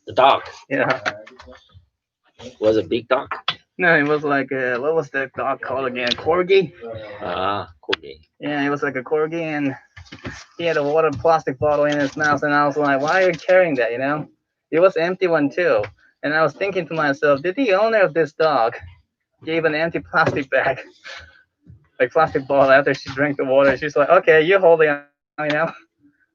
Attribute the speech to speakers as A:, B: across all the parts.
A: The dog
B: Yeah.
A: was a big dog.
B: No, it was like what was that dog called again? Corgi.
A: Ah, corgi.
B: Yeah, it was like a corgi, and he had a water plastic bottle in his mouth, and I was like, why are you carrying that? You know, it was an empty one too. And I was thinking to myself, did the owner of this dog gave an empty plastic bag, like plastic bottle after she drank the water? She's like, okay, you hold it, you know.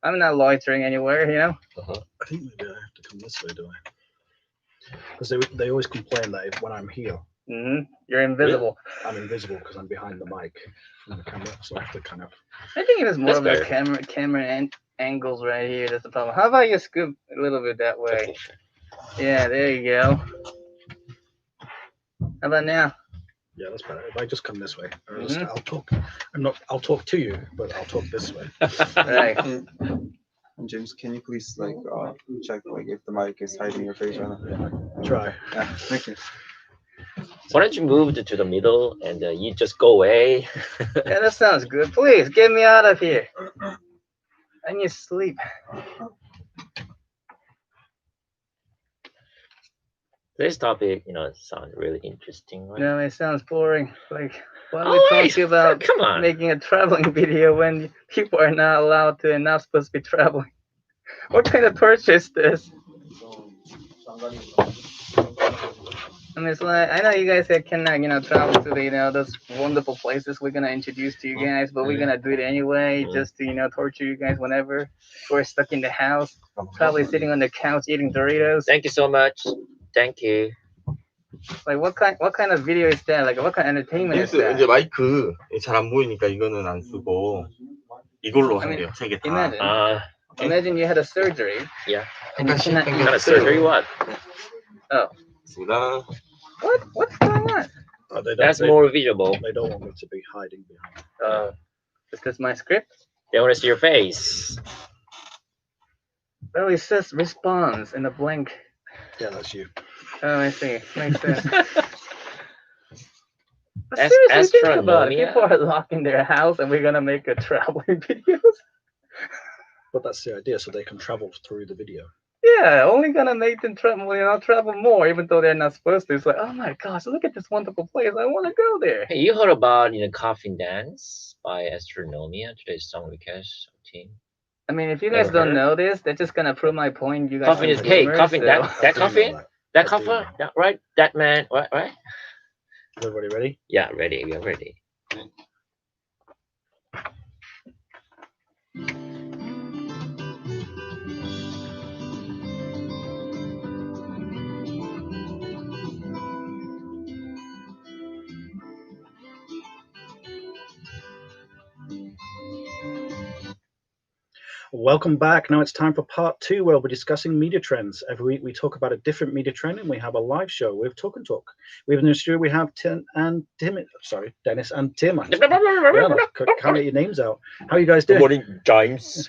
B: I'm not loitering anywhere, you know.
A: Uh-huh.
C: I think maybe I have to come this way, do I? Because they always complain that when I'm here,
B: You're invisible.
C: I'm invisible because I'm behind the mic from the camera, so I have to kind of.
B: I think it was more
A: That's
B: of the
A: better.
B: camera angles right here. That's the problem. How about you scoop a little bit that way?
A: Okay, sure.
B: Yeah, there you go. How about now?
C: Yeah, that's better. If I just come this way, or else
B: Mhm.
C: I'll talk. I'm not. I'll talk to you, but I'll talk this way.
B: Right.
D: And James, can you please check like if the mic is hiding your face or not?
C: Try.
D: Yeah, thank you.
A: Why don't you move to the middle and you just go away?
B: Yeah, that sounds good. Please get me out of here. I need sleep.
A: This topic, sounds really interesting, right?
B: No, it sounds boring. Like, why are we
A: Oh wait,
B: talking about
A: come on.
B: making a traveling video when people are not allowed to and not supposed to be traveling? What kind of purchase this? I mean, it's like I know you guys cannot, travel to the, those wonderful places we're gonna introduce to you guys, but we're gonna do it anyway, just to, torture you guys whenever we're stuck in the house, probably sitting on the couch eating Doritos.
A: Thank you so much. Thank you.
B: Like, what kind of video is that? Like, what kind of entertainment is
E: 닉스
B: that?
E: 이제 마이크 잘 안 보이니까 이거는 안 쓰고 이걸로
B: I mean,
E: 한대요. 세 개 다.
B: imagine, imagine you had a surgery
E: 야,
B: and you cannot
A: Kind of
B: eat
A: surgery?
B: food.
A: What?
B: Oh,
E: 있습니다.
B: what's going on?
C: They don't.
A: That's more visible.
C: They don't want me to be hiding behind.
B: Is this my script?
A: They want to see your face.
B: Oh, it says response in a blank.
C: Yeah, that's you.
B: Oh, I see. Makes sense. But
A: As-
B: seriously, think about it.
A: astronomia?
B: People are locked in their house, and we're gonna make a traveling videos.
C: But that's the idea, so they can travel through the video.
B: Yeah, only gonna make them travel, travel more, even though they're not supposed to. It's like, oh my gosh, look at this wonderful place. I want to go there.
A: Hey, you heard about Coffin Dance by Astronomia, today's song request team?
B: I mean, if you
A: Never
B: guys don't
A: heard?
B: know this, that's just gonna prove my point. You guys
A: Coffin
B: are
A: is hey,
B: gamers,
A: Coffin
B: so-
A: that
C: I do know
A: Coffin?
C: that.
A: That
C: I do
A: Coffin?
C: know.
A: That, right? That man, right?
C: Is everybody ready?
A: Yeah, ready. We are ready.
C: Welcome back. Now it's time for part 2, where we'll be discussing media trends. Every week we talk about a different media trend, and we have a live show with Talk and Talk. We have in the studio we have Dennis and Tim. Can't get your names out. How are you guys
A: Good
C: doing?
A: morning, James.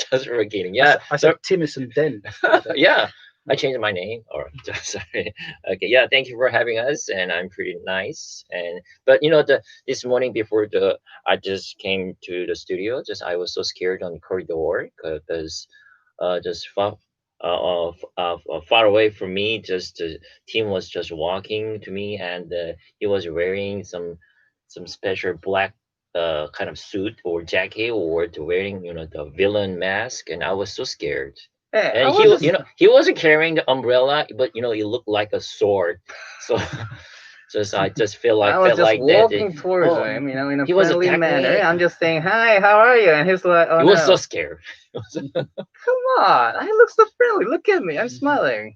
A: just forgetting. Yeah,
C: I said Timis and Den.
A: yeah. I changed my name. Or sorry. Okay. Yeah. Thank you for having us, and I'm pretty nice. But this morning before I just came to the studio. I was so scared on the corridor because just far away from me, Tim was just walking to me, and he was wearing some special black kind of suit or jacket, or wearing the villain mask, and I was so scared.
B: Hey, I
A: And
B: was
A: he wasn't carrying the umbrella, but it looked like a sword. So I just feel
B: I was
A: felt
B: just
A: like that.
B: walking towards
A: oh,
B: him, in a
A: he was
B: friendly
A: attacking
B: manner.
A: me.
B: I'm just saying, hi, how are you? And he's like, oh
A: He
B: no.
A: was so scared.
B: Come on, I look so friendly. Look at me, I'm smiling.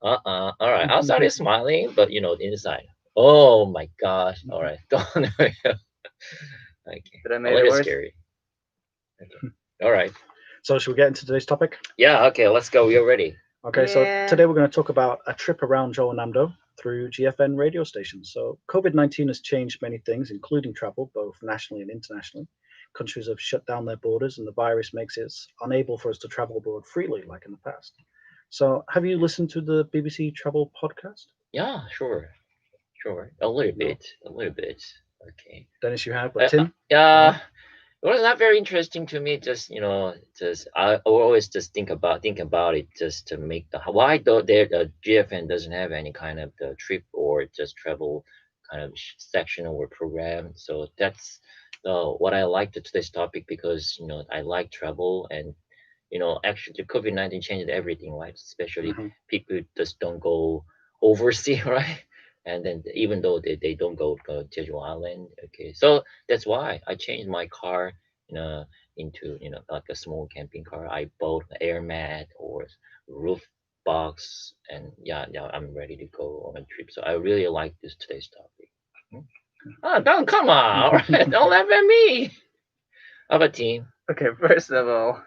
A: All right. Outside is smiling, but inside. Oh my gosh. All right. Don't. Okay.
B: Did I
A: A
B: make it
A: little
B: worse?
A: scary. Okay. All right.
C: So should we get into today's topic?
A: Yeah. Okay. Let's go. We're ready.
C: Okay, so
B: Yeah.
C: today we're going to talk about a trip around Jeollanamdo through GFN radio stations. So COVID-19 has changed many things, including travel, both nationally and internationally. Countries have shut down their borders, and the virus makes it unable for us to travel abroad freely like in the past. So have you listened to the BBC Travel podcast?
A: Yeah. Sure. A little
C: No.
A: bit. A little bit. Okay.
C: Dennis, you have, but Tim?
A: Yeah. It was not very interesting to me. Just just I always just think about it just to make the why though there GFN doesn't have any kind of the trip or just travel kind of section or program. So that's what I liked today's topic because I like travel and actually the COVID-19 changed everything, right? Especially
C: Hmm.
A: people just don't go overseas, right? And then even though they don't go to Jeju Island, okay. So that's why I changed my car, you know, into like a small camping car. I bought an air mat or roof box, and yeah, I'm ready to go on a trip. So I really like this today's topic. Hmm? Oh, don't come on! All right, don't laugh at me. How about team?
B: Okay, first of all,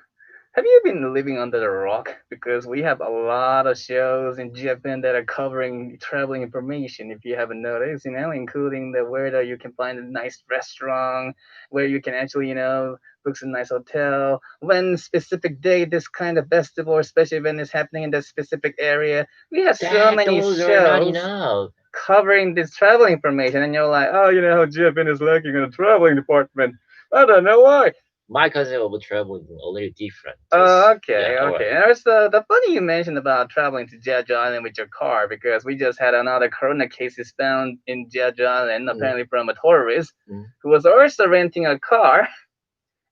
B: have you been living under the rock? Because we have a lot of shows in GFN that are covering traveling information. If you haven't noticed, including the where that you can find a nice restaurant, where you can actually, book a nice hotel, when specific day this kind of festival or special event is happening in that specific area. We have so
A: That
B: many
A: those are not
B: shows
A: enough.
B: covering this traveling information, and you're like, oh, GFN is lacking in the traveling department. I don't know why.
A: My concept of travel is a little different. Just
B: Okay,
A: yeah, all right.
B: okay. And there's the funny you mentioned about traveling to Jeju Island with your car because we just had another corona cases found in Jeju Island,
A: Mm,
B: apparently from a tourist
A: mm.
B: who was also renting a car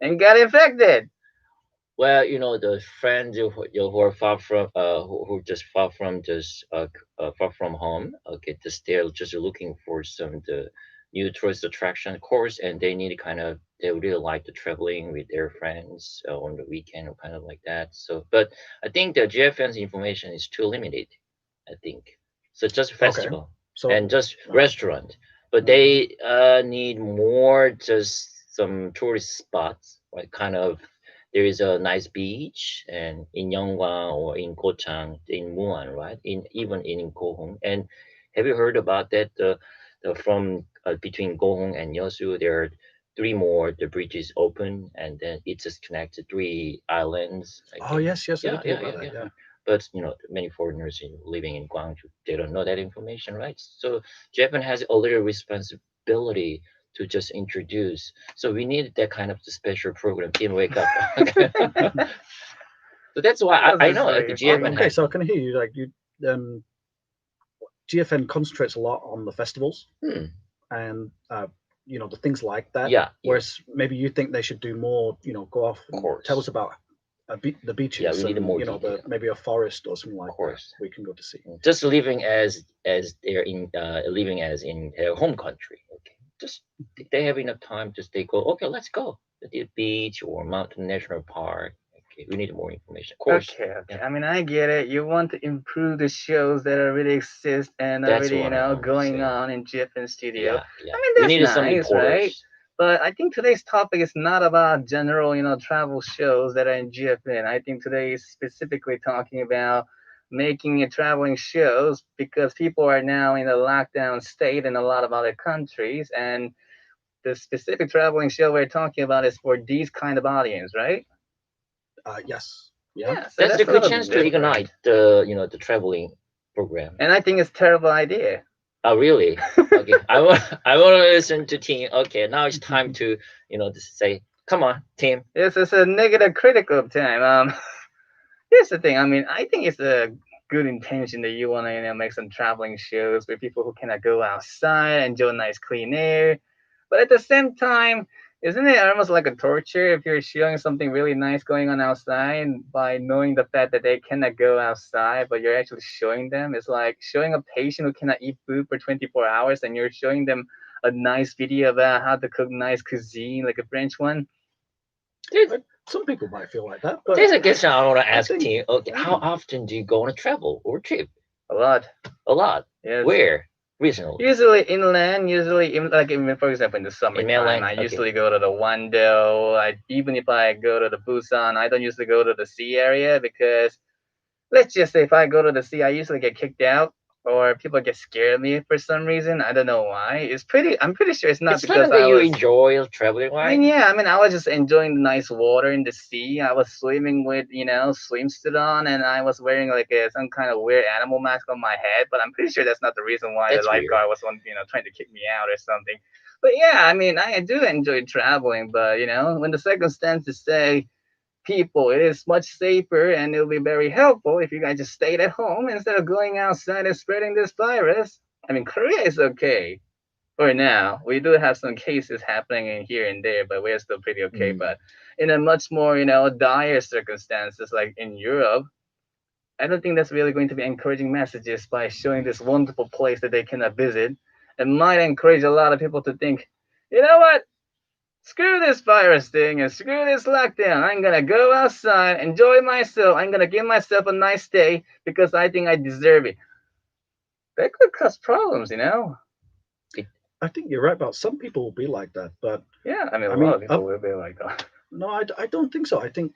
B: and got infected.
A: Well, the friends who are far from who just far from just far from home. Okay, just they're just looking for some the new tourist attraction, of course, and they need kind of they really like the traveling with their friends on the weekend or kind of like that. So, but I think the GFN's information is too limited. I think so. Just
C: Okay.
A: festival
C: So,
A: and just
C: uh,
A: restaurant, but
C: mhm.
A: they need more just some tourist spots, like kind of there is a nice beach and in Yonggwang or in Gochang, in Muan, right? In even in Gohong. And have you heard about that? The from between Gohong and Yeosu, there are three more. The bridge is open, and then it just connects to three islands.
C: Oh
A: Okay,
C: yes, yes, I
A: yeah,
C: did hear
A: yeah,
C: about
A: yeah,
C: that.
A: yeah.
C: Yeah.
A: But many foreigners living in Gwangju, they don't know that information, right? So Japan has a little responsibility to just introduce. So we need that kind of special program. Team, wake up. So that's why
B: That
A: I
B: was
A: know
B: really
A: the
C: Oh,
A: GFN
C: okay.
B: funny.
A: has
C: So I can hear you. Like you, um, GFN concentrates a lot on the festivals
A: hmm,
C: and the things like that.
A: yeah, yeah,
C: Whereas maybe you think they should do more. Go off
A: of
C: and tell us
A: course.
C: about the
A: Yeah,
C: beaches
A: we need
C: and
A: more
C: the
A: detail.
C: maybe a forest or something
A: Of
C: like that
A: course.
C: we can go to see.
A: Just living as they're in living as in their home country. Okay, just they have enough time. Just they go. Okay, let's go to the beach or mountain national park. Okay, we need more information. Of course.
B: Okay, okay.
A: Yeah,
B: I mean, I get it. You want to improve the shows that already exist and
A: that's
B: already,
A: what I want to
B: going
A: say.
B: on in GFN Studio.
A: Yeah, yeah.
B: I mean,
A: We
B: that's
A: need some
B: nice, right?
A: reporters.
B: But I think today's topic is not about general, travel shows that are in GFN. I think today is specifically talking about making it traveling shows because people are now in a lockdown state in a lot of other countries, and the specific traveling show we're talking about is for these kind of audience, right?
C: Yes. Yeah.
B: Yeah, so
A: That's the
B: that's a
A: good
B: little
A: chance to
B: different.
A: ignite the traveling program.
B: And I think it's terrible idea.
A: Oh, really? Okay. I want to listen to team. Okay, now it's time to to say, come on, team.
B: This is a negative critical time. Here's the thing. I mean, I think it's a good intention that you want to make some traveling shows with people who cannot go outside, enjoy nice clean air. But at the same time, isn't it almost like a torture if you're showing something really nice going on outside by knowing the fact that they cannot go outside, but you're actually showing them? It's like showing a patient who cannot eat food for 24 hours and you're showing them a nice video about how to cook nice cuisine, like a French one.
A: There's,
C: Some people might feel like that, but
A: there's a question I want to
C: I
A: ask
C: think
A: team. Okay, how
C: mm,
A: often do you go on a travel or trip?
B: A lot.
A: A lot.
B: Yes.
A: Where? Recently
B: Usually inland, usually like even for example in the
A: in
B: summertime,
A: mainland.
B: I
A: Okay.
B: usually go to the Wando. Even if I go to the Busan, I don't usually go to the sea area because let's just say if I go to the sea, I usually get kicked out or people get scared of me for some reason. I don't know why. I'm pretty sure it's not
A: It's not
B: because
A: that
B: I
A: you
B: was.
A: enjoy traveling,
B: I mean,
A: right?
B: yeah, I mean, I was just enjoying the nice water in the sea. I was swimming with, swimsuit on, and I was wearing like some kind of weird animal mask on my head. But I'm pretty sure that's not the reason why the
A: That's weird.
B: lifeguard was trying to kick me out or something. But yeah, I mean, I do enjoy traveling, but when the circumstances say people, it is much safer and it'll be very helpful if you guys just stayed at home instead of going outside and spreading this virus. I mean, Korea is okay for now. We do have some cases happening in here and there, but we're still pretty okay.
C: Mm.
B: But in a much more, dire circumstances like in Europe, I don't think that's really going to be encouraging messages by showing this wonderful place that they cannot visit. It might encourage a lot of people to think, you know what? Screw this virus thing and screw this lockdown. I'm gonna go outside, enjoy myself. I'm gonna give myself a nice day because I think I deserve it. That could cause problems.
C: I think you're right about some people will be like that, but
B: Yeah, I mean,
C: I
B: a
C: mean,
B: lot of people will be like that.
C: no, I don't think so. I think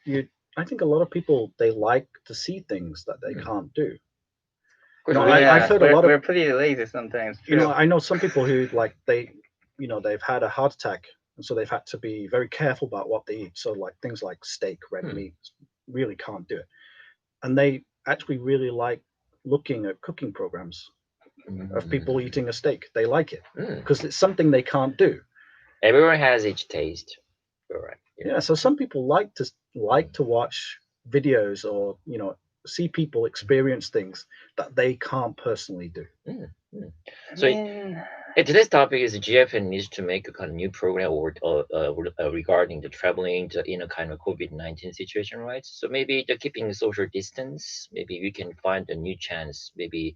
C: a lot of people they like to see things that they
A: Mm.
C: can't do.
A: Of course,
C: No,
A: we
C: I've
A: have.
C: heard a
B: we're,
C: lot of
B: we're pretty lazy sometimes.
C: you know
B: True.
C: I know some people who like they've had a heart attack and so they've had to be very careful about what they eat. So like things like steak, red
A: Hmm.
C: meat, really can't do it. And they actually really like looking at cooking programs of people eating a steak. They like it
A: Mm.
C: because it's something they can't do.
A: Everyone has each taste. Correct.
C: Yeah, so some people like to watch videos or see people experience things that they can't personally do.
A: Mm. Mm.
B: I
A: So
B: mean,
A: today's topic is GFN needs to make a kind of new program regarding the traveling in a kind of COVID-19 situation, right? So maybe the keeping social distance, maybe we can find a new chance, maybe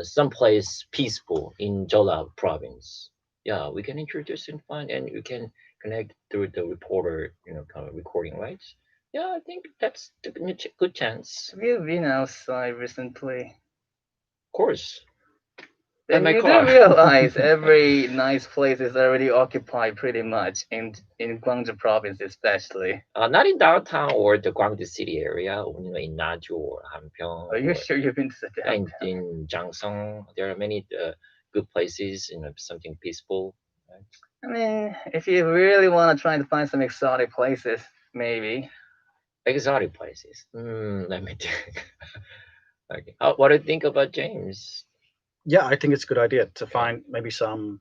A: someplace peaceful in Jeolla province. Yeah, we can introduce and find, and we can connect through the reporter, kind of recording, right? Yeah, I think that's the good chance.
B: have you been outside recently?
A: Of course, at
B: Then
A: my
B: you do
A: car.
B: realize every nice place is already occupied pretty much in Gwangju province especially.
A: Not in downtown or the Gwangju city area, in Naju or
B: Are
A: Hanpyeong
B: you
A: or
B: sure you've been to the
A: in,
B: downtown?
A: in Jangsong. There are many good places, something peaceful. Right?
B: I mean, if you really want to try to find some exotic places, maybe.
A: Exotic places. Let me think. Okay. What do you think about James?
C: Yeah, I think it's a good idea to
A: Okay.
C: find maybe some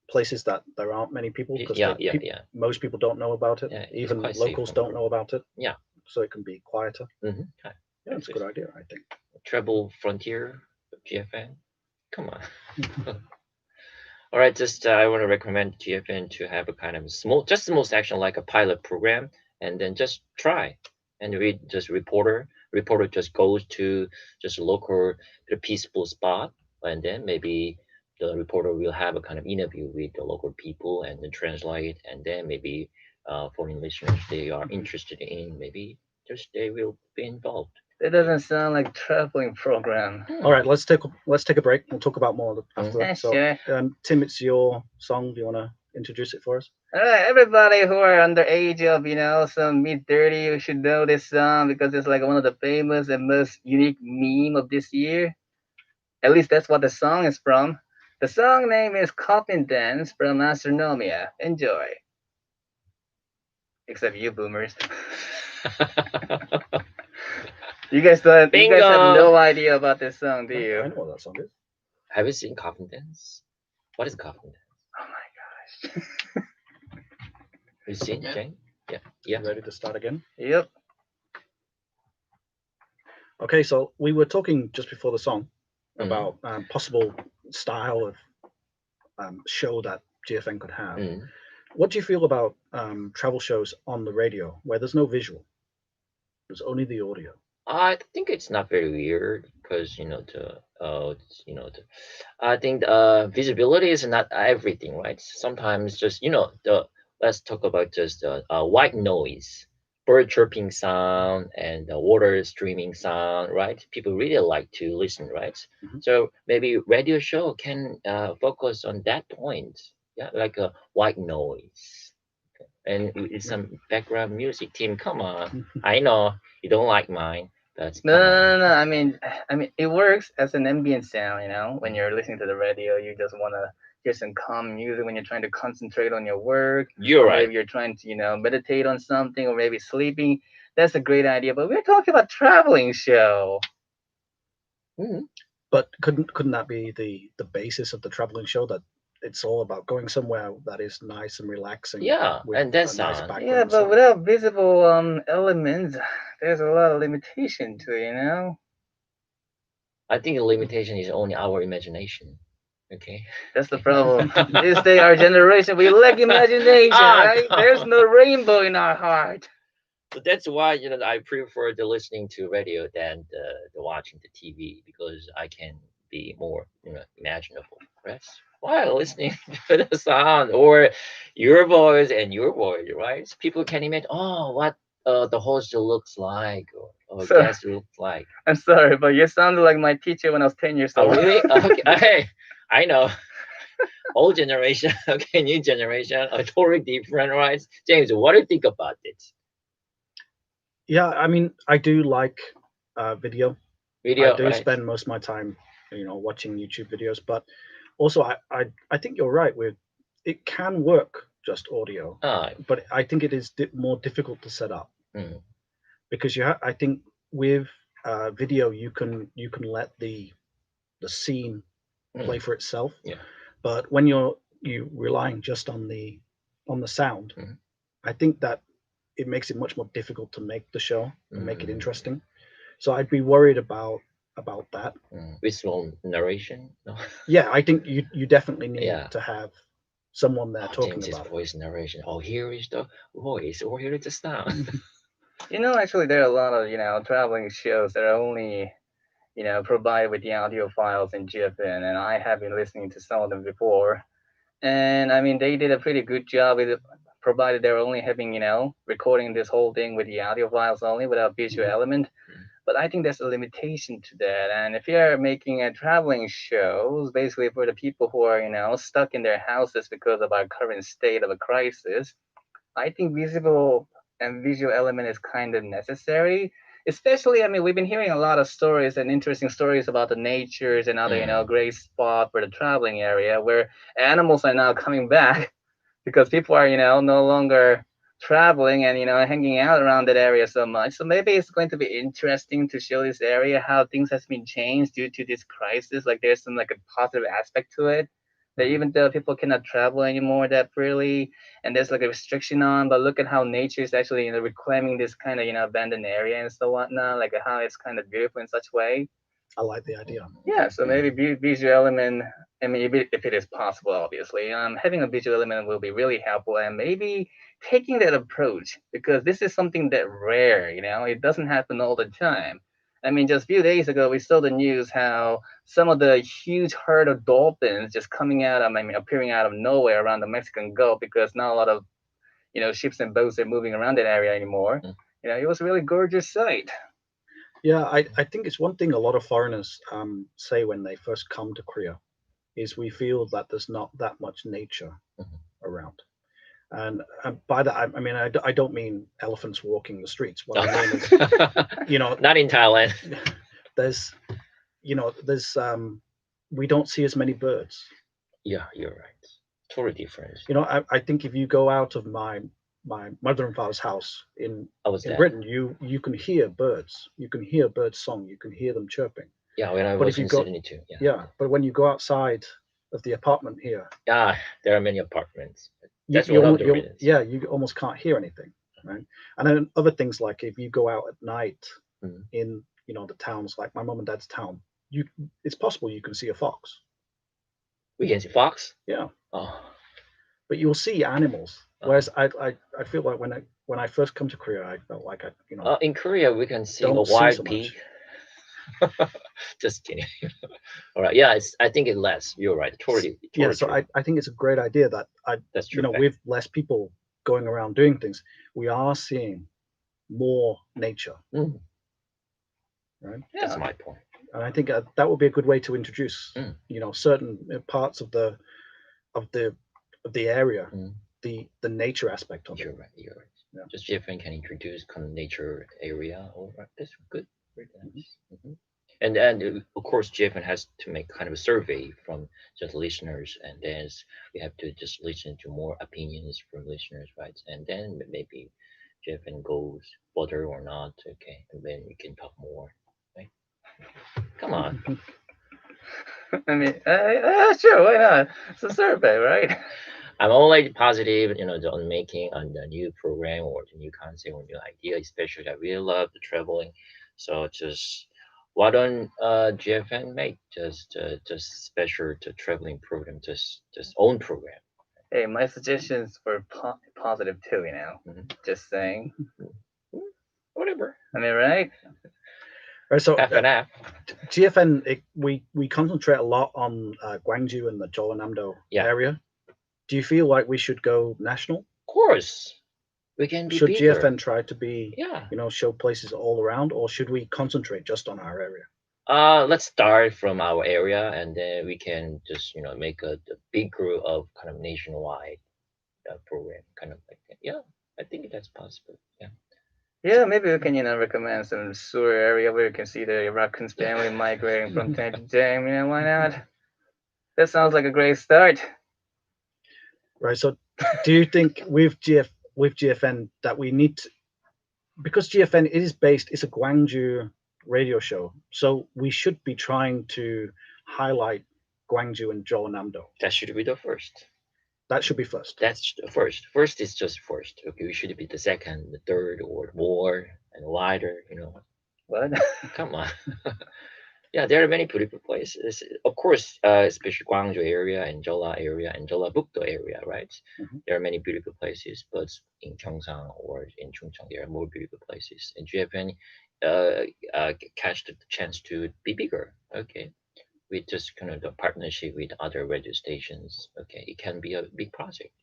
C: places that there aren't many people because
A: Yeah.
C: most people don't know about it.
A: Yeah, it's
C: Even
A: quite safe
C: locals
A: from
C: don't
A: the.
C: know about it,
A: Yeah.
C: so it can be quieter.
A: Mm-hmm.
C: Yeah, it's a good idea, I think.
A: Travel Frontier, GFN. Come on. All right, just I want to recommend GFN to have a kind of small section like a pilot program, and then just try and read just reporter just goes to just a local peaceful spot, and then maybe the reporter will have a kind of interview with the local people and then translate, and then maybe foreign listeners they are interested in maybe just they will be involved.
B: That doesn't sound like traveling program.
C: All right, let's take a break. We'll talk about more after
B: Yeah,
C: that. So,
B: sure.
C: Tim, it's your song. Do you want to introduce it for us?
B: All right, everybody who are under age of some mid 30, you should know this song because it's like one of the famous and most unique meme of this year. At least that's what the song is from. The song name is Coffin Dance from Astronomia. Enjoy. Except you boomers. You guys have
A: Bingo!
B: no idea about this song, do you?
C: I know what that song is.
A: Have you seen Coffin Dance? What is Coffin Dance?
B: Oh my gosh.
A: You seen
E: Yeah.
A: Jane? Yeah.
C: You
A: Yeah.
C: ready to start again?
B: Yep.
C: Okay, so we were talking just before the song
A: Mhm.
C: about possible style of show that GFN could have.
A: Mm.
C: What do you feel about travel shows on the radio where there's no visual? There's only the audio.
A: I think it's not very weird because I think visibility is not everything, right? Sometimes just the let's talk about just white noise, bird chirping sound, and the water streaming sound, right? People really like to listen, right?
C: Mhm.
A: So maybe radio show can focus on that point, yeah, like a white noise and with some background music. Tim, come on, I know you don't like mine, but
B: No,
A: come
B: no,
A: on.
B: no, no. I mean, it works as an ambient sound. When you're listening to the radio, you just wanna hear some calm music when you're trying to concentrate on your work,
A: You're
B: or
A: right.
B: maybe you're trying to, meditate on something, or maybe sleeping. That's a great idea. But we're talking about traveling show.
A: Mhm.
C: But couldn't that be the basis of the traveling show that it's all about going somewhere that is nice and relaxing
A: Yeah,
C: with
A: and then
C: a nice
A: sound.
B: Yeah,
C: background
B: but
C: sound.
B: without visible elements, there's a lot of limitation to it, you know?
A: I think the limitation is only our imagination. Okay.
B: That's the problem. This day, our generation, we lack imagination,
A: Ah,
B: right?
A: come
B: There's
A: on.
B: no rainbow in our heart.
A: So that's why I prefer the listening to radio than the watching the TV because I can be more imaginable. That's why listening to the sound or your voice and your voice, right? So people can imagine, oh, what the host looks like or
B: So,
A: guest looks like.
B: I'm sorry, but you sounded like my teacher when I was 10 years
A: Oh,
B: old.
A: really? Okay, hey, I know. Old generation, okay, new generation, are totally different, right? James, what do you think about it?
C: Yeah, I mean, I do like video. I
A: Video,
C: do
A: right?
C: spend most of my time, watching YouTube videos, but also I think you're right with it can work just audio,
A: Ah,
C: but I think it is more difficult to set up
A: mm,
C: because I think with video you can let the scene play
A: mm,
C: for itself,
A: yeah.
C: but when you relying just on the sound,
A: Mm,
C: I think that it makes it much more difficult to make the show and make it
A: mm,
C: interesting. So I'd be worried about that.
A: visual narration. No?
C: Yeah, I think you definitely need
A: Yeah.
C: to have someone there
A: Oh,
C: talking
A: James's
C: about it.
A: voice narration. Oh, here is the voice, or here is the sound.
B: You know, actually, there are a lot of, traveling shows that are only, provided with the audio files in GFN, and I have been listening to some of them before. And I mean, they did a pretty good job with it, provided they're only having, recording this whole thing with the audio files only without visual
C: Mhm.
B: element. But I think there's a limitation to that. And if you're making a traveling shows, basically for the people who are, stuck in their houses because of our current state of a crisis, I think visible and visual element is kind of necessary. Especially, I mean, we've been hearing a lot of stories and interesting stories about the natures and other,
A: Mm,
B: great spot for the traveling area where animals are now coming back because people are, no longer traveling and, hanging out around that area so much. So maybe it's going to be interesting to show this area how things has been changed due to this crisis. Like there's some like a positive aspect to it. That
C: Mhm.
B: even though people cannot travel anymore that freely, and there's like a restriction on, but look at how nature is actually, reclaiming this kind of, abandoned area and so whatnot, like how it's kind of beautiful in such way.
C: I like the idea.
B: Yeah, so maybe visual element. I mean, if it is possible, obviously, having a visual element will be really helpful, and maybe taking that approach because this is something that rare. It doesn't happen all the time. I mean, just a few days ago, we saw the news how some of the huge herd of dolphins just coming out of, I mean, appearing out of nowhere around the Mexican Gulf because not a lot of, ships and boats are moving around that area anymore.
A: mm,
B: It was a really gorgeous sight.
C: Yeah, I think it's one thing a lot of foreigners say when they first come to Korea is we feel that there's not that much nature
A: mhm.
C: around. And by that, I mean, I don't mean elephants walking the streets. What I mean is, you know,
A: Not in Thailand.
C: there's, there's, we don't see as many birds.
A: Yeah, you're right. Totally different.
C: I think if you go out of my mother and father's house
A: I was
C: in
A: there.
C: Britain, you can hear birds. You can hear birds song. You can hear them chirping.
A: Yeah, when I
C: But
A: was
C: if you
A: in
C: go,
A: Sydney too. Yeah.
C: yeah, but when you go outside of the apartment here,
A: Yeah, there are many apartments.
C: you
A: That's
C: you
A: one of
C: almost
A: the reasons.
C: yeah, you almost can't hear anything, right? And then other things like if you go out at night
A: Mm.
C: in the towns like my mom and dad's town, you it's possible you can see a fox,
A: We can see fox.
C: yeah,
A: Oh,
C: but you'll see animals.
A: uh,
C: Whereas I feel like when I first come to Korea, I felt like I
A: in Korea, we can see a
C: don't see so
A: wild
C: much.
A: pig. Just kidding. All right. Yeah, I think it's less. You're right. Totally,
C: Yeah,
A: totally
C: so
A: true.
C: I think it's a great idea that
A: That's true.
C: with less people going around doing things, we are seeing more nature,
A: Mm,
C: right?
A: that's
B: Yeah.
A: my point.
C: And I think that would be a good way to introduce,
A: Mm,
C: certain parts of the of the area,
A: mm,
C: the nature aspect of it.
A: you're right. You're right.
C: Yeah.
A: Just GFN can introduce kind of nature area. All right. That's good. Very
C: Mhm.
A: nice. And of course, GFN has to make kind of a survey from just listeners, and then we have to just listen to more opinions from listeners, right? And then maybe GFN goes further or not. Okay, and then we can talk more. Right? Come on.
B: I mean, sure, why not? It's a survey, right?
A: I'm always positive, on making on the new program or the new concept or new idea, especially I really love the traveling. So just why don't GFN make just special to traveling program, just own program.
B: Hey, my suggestions were positive too,
A: Mhm.
B: Just saying.
A: Whatever.
B: I mean, right?
C: Right, so
A: Half and half.
C: GFN, we concentrate a lot on Gwangju and the Jeollanamdo
A: Yeah.
C: area. Do you feel like we should go national?
A: Of course. We can be
C: Should
A: bigger.
C: GFN try to be,
A: Yeah.
C: show places all around, or should we concentrate just on our area?
A: Let's start from our area, and then we can just make a big group of kind of nationwide program, kind of like that. Yeah, I think that's possible. Yeah.
B: Yeah, maybe we can, recommend some sewer area where you can see the raccoons family migrating from time to time. Why not? That sounds like a great start.
C: Right. So, do you think with GFN that we need to, because GFN it's a Gwangju radio show, so we should be trying to highlight Gwangju and Jeollanamdo.
A: That should be the first.
C: That should be first.
A: That's the first. First is just first. Okay, we should be the second, the third, or more and wider.
B: What?
A: Come on. Yeah, there are many beautiful places. Of course, especially Guangzhou area and Jeolla area and Jeollabuk-do area, right?
C: Mhm.
A: There are many beautiful places, but in Gyeongsang or in Chungcheong, there are more beautiful places. And GFN catch the chance to be bigger. Okay, with just kind of the partnership with other radio stations. Okay, it can be a big project.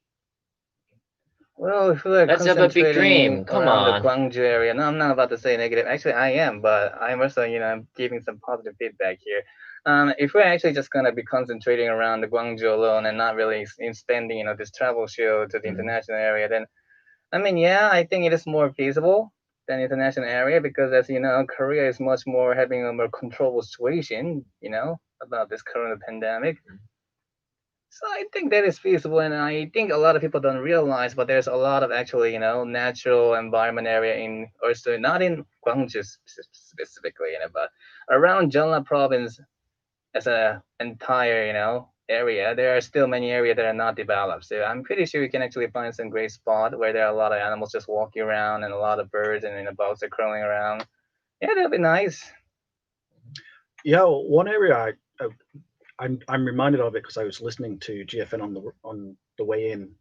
B: Well, if we're
A: Let's have a big
B: concentrating
A: dream. Come
B: around the
A: on.
B: Gwangju area, no, I'm not about to say negative. Actually, I am, but I'm also, I'm giving some positive feedback here. If we're actually just gonna be concentrating around the Gwangju alone and not really spending, this travel show to the
A: Mhm.
B: international area, then, I mean, yeah, I think it is more feasible than international area because, as you know, Korea is much more having a more controllable situation, about this current pandemic. So I think that is feasible, and I think a lot of people don't realize, but there's a lot of actually, natural environment area in, also not in Gwangju specifically, but around Jeolla province as a entire, area. There are still many areas that are not developed. So I'm pretty sure you can actually find some great spot where there are a lot of animals just walking around and a lot of birds and bugs are crawling around. Yeah, that'd be nice.
C: Yeah, one area I'm reminded of it because I was listening to GFN on the way in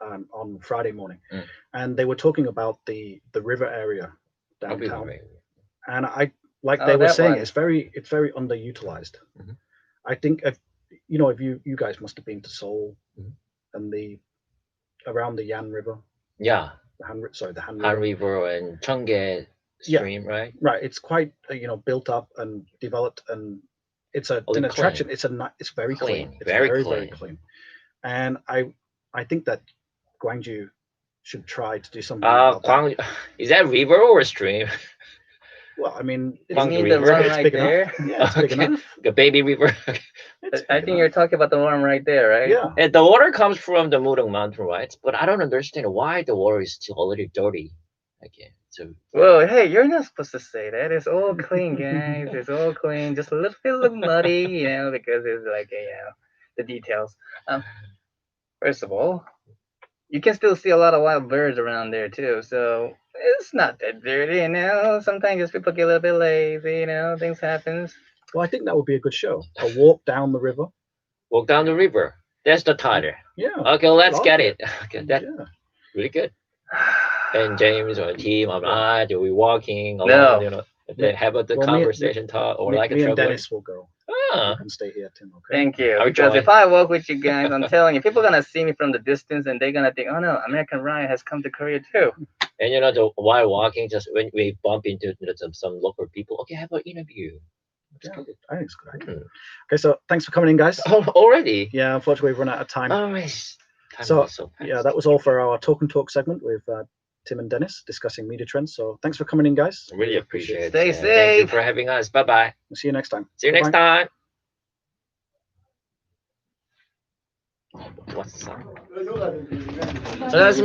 C: on Friday morning, and they were talking about the river area downtown, and I like they were saying it's very underutilized.
A: Mhm.
C: I think if you guys must have been to Seoul and around the Yan River.
A: Yeah.
C: The Han
A: Han River and Cheonggye stream, right?
C: Right. It's quite built up and developed, and it's an attraction. It's very clean. It's very clean. And I think that Gwangju should try to do something about that.
A: Is that river or stream?
C: Well, I mean,
B: you mean the one right there?
C: Yeah, it's big enough.
A: The baby river.
B: I think you're talking about the one right there, right?
C: Yeah.
A: And the water comes from the Murong Mountain, right? But I don't understand why the water is still a little dirty. Okay. So.
B: Whoa, hey, you're not supposed to say that. It's all clean, guys. It's all clean. Just a little bit muddy, because it's like the details. First of all, you can still see a lot of wild birds around there too, so it's not that dirty, Sometimes just people get a little bit lazy, things happens.
C: Well, I think that would be a good show. A walk down the river.
A: Walk down the river. That's the title.
C: Yeah.
A: Okay, let's get it. Okay, that's really good. And James or team or I, do we walking along, they have a conversation talk or like a
C: me
A: traveler?
C: and Dennis will go. You can stay here, Tim. Okay.
B: Thank you. Because if I walk with you guys, I'm telling you, people are gonna see me from the distance and they're gonna think, oh no, American Ryan has come to Korea too.
A: And while walking, just when we bump into some local people, okay, have an interview.
C: Yeah, I think it's a good idea. Okay, so thanks for coming in, guys.
A: Oh, already?
C: Yeah, unfortunately we've run out of time.
A: So
C: yeah, that was all for our talk and talk segment with Tim and Dennis discussing media trends. So thanks for coming in, guys.
A: Really appreciate it.
B: Stay safe.
A: Thank you for having us. Bye-bye.
C: We'll see you next time.
A: See you next time. What's the song?
B: That's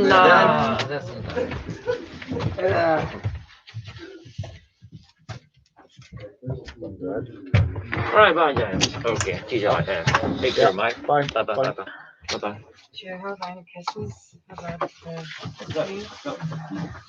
A: All right, bye, James. Okay, take care, Mike.
C: Bye.
A: Bye, bye, bye, bye, bye, bye.
F: Do you have any questions about the